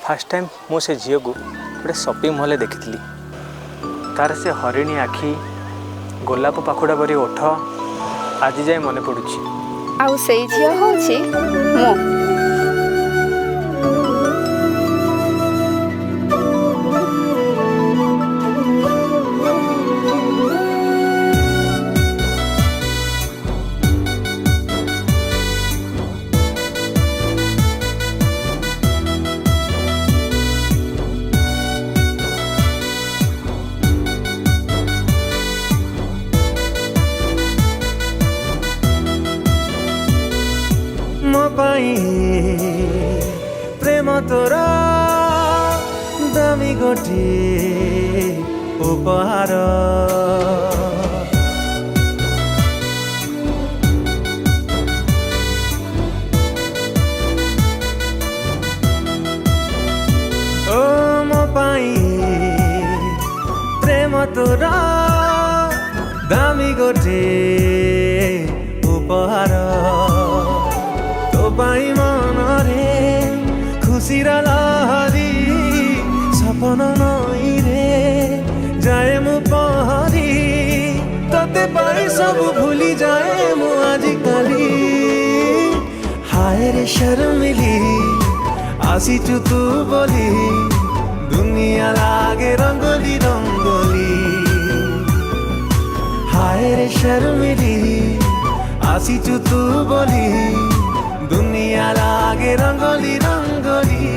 fast time मो से झील को गोटे शॉपिंग मॉल देखी तार से हरिणी आखि गोलाप पाखुड़ा परी ओठ आज जाए मन पड़ुछि आउ से झील होछि मो प्रेम तोरा दामी गोटे उपहार ओ मो पाई प्रेम तोरा दामी गोटे उपहार पाई मनरे खुशीर लहरी सपन नई रे जाए मु पहरी तते पाई सब भूली जाए मु आजिकाली हाय रे शर्मिली आसीचु तू बोली दुनिया लागे रंगोली रंगोली हाय रे शर्मिली आसीचु तू बोली दुनिया लागे रंगोली रंगोली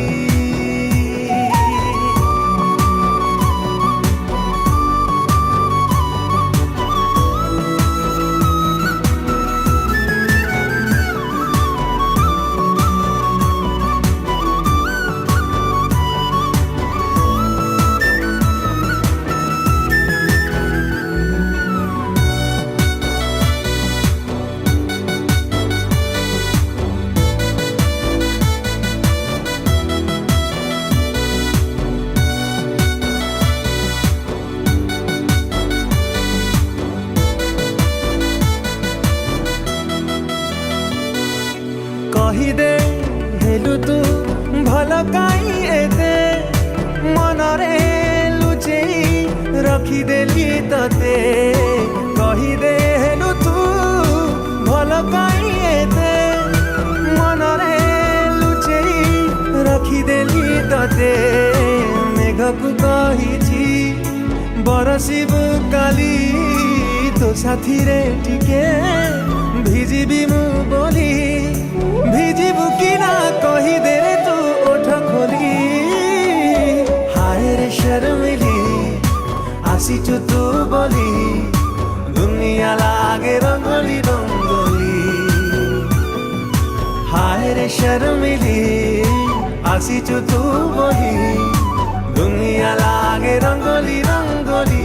कहीदे हेलु तू भल काई एते मनरे लुचेई रखिदेली तते कहीदे हेलु तू भल काई एते मनरे लुचेई रखिदेली तते मेघकु कहिछि बरसिबु काली तो साथी रे टिके भिजिबी मु बोली भिजिबु कि ना कही दे रे तू ओठ खोली हाय रे शर्मिली आसीचु तू बोली दुनिया लागे रंगोली रंगोली हाय रे शर्मिली आसीचु तू बोली दुनिया लागे रंगोली रंगोली